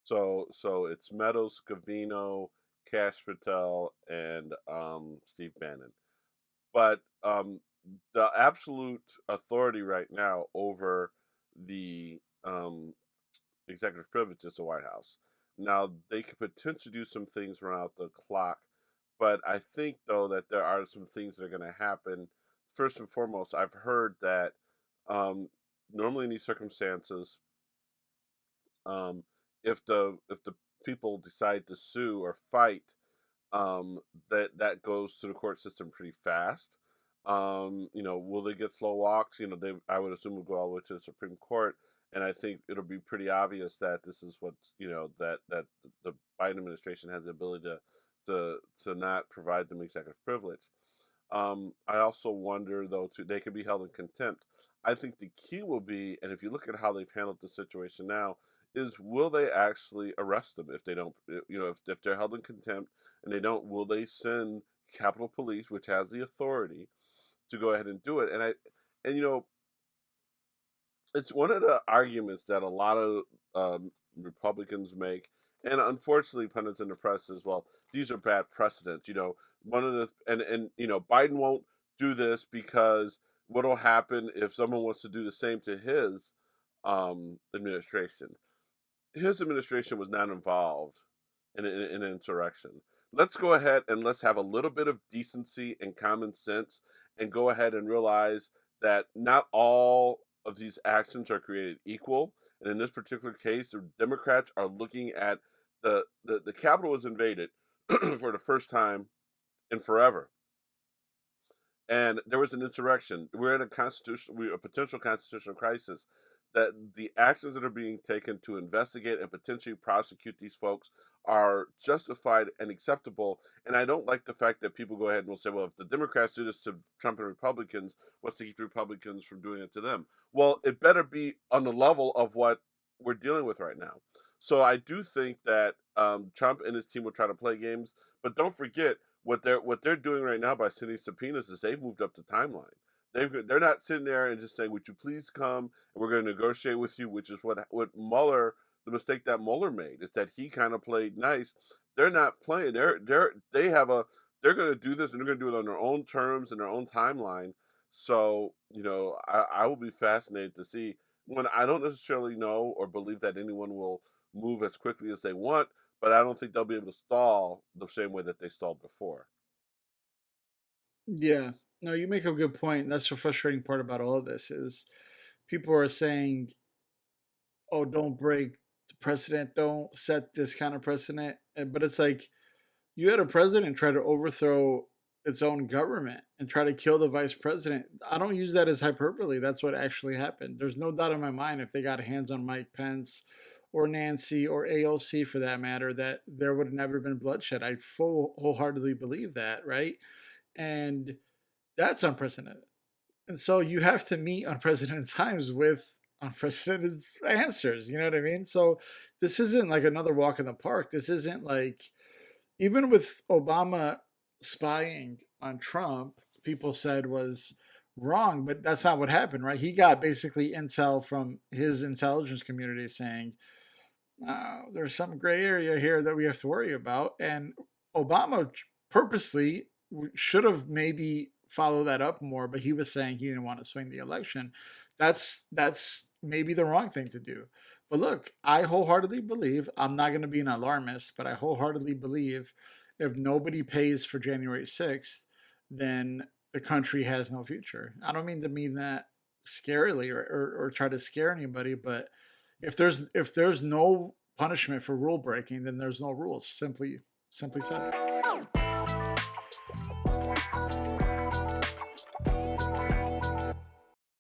So it's Meadows, Scavino, Kash Patel, and Steve Bannon. But the absolute authority right now over the executive privilege is the White House. Now they could potentially do some things around the clock, but I think though that there are some things that are going to happen. First and foremost, I've heard that um, normally in these circumstances, um, if the people decide to sue or fight, that goes to the court system pretty fast. Will they get slow walks? They I would assume will go all the way to the Supreme Court, and I think it'll be pretty obvious that this is what that the Biden administration has the ability to not provide them executive privilege. I also wonder though too they could be held in contempt. I think the key will be, and if you look at how they've handled the situation now, is will they actually arrest them if they don't? If they're held in contempt and they don't, will they send Capitol Police, which has the authority to go ahead and do it? And it's one of the arguments that a lot of Republicans make, and unfortunately, pundits in the press as well. These are bad precedents. One of the and Biden won't do this because what'll happen if someone wants to do the same to his administration? His administration was not involved in an insurrection. Let's go ahead and let's have a little bit of decency and common sense and go ahead and realize that not all of these actions are created equal. And in this particular case, the Democrats are looking at the Capitol was invaded for the first time in forever. And there was an insurrection. We're in a potential constitutional crisis. That the actions that are being taken to investigate and potentially prosecute these folks are justified and acceptable. And I don't like the fact that people go ahead and will say, well, if the Democrats do this to Trump and Republicans, what's to keep the Republicans from doing it to them? Well, it better be on the level of what we're dealing with right now. So I do think that Trump and his team will try to play games, but don't forget what they're doing right now by sending subpoenas is they've moved up the timeline. They're not sitting there and just saying, "Would you please come and we're going to negotiate with you," which is what Mueller, the mistake that Mueller made is that he kind of played nice. They're not playing. They're going to do this and they're going to do it on their own terms and their own timeline. So I will be fascinated to see when I don't necessarily know or believe that anyone will move as quickly as they want, but I don't think they'll be able to stall the same way that they stalled before. Yeah. No, you make a good point. That's the frustrating part about all of this is people are saying, "Oh, don't break the precedent. Don't set this kind of precedent." But it's like you had a president try to overthrow its own government and try to kill the vice president. I don't use that as hyperbole. That's what actually happened. There's no doubt in my mind if they got hands on Mike Pence or Nancy or AOC for that matter, that there would have never been bloodshed. I wholeheartedly believe that, right? And that's unprecedented. And so you have to meet unprecedented times with unprecedented answers. You know what I mean? So this isn't like another walk in the park. This isn't like, even with Obama spying on Trump, people said was wrong, but that's not what happened, right? He got basically intel from his intelligence community saying, there's some gray area here that we have to worry about. And Obama purposely should have maybe followed that up more, but he was saying he didn't want to swing the election. That's maybe the wrong thing to do. But look, I wholeheartedly believe, I'm not going to be an alarmist, but I wholeheartedly believe if nobody pays for January 6th, then the country has no future. I don't mean that scarily or try to scare anybody, but if there's no punishment for rule breaking, then there's no rules. Simply said.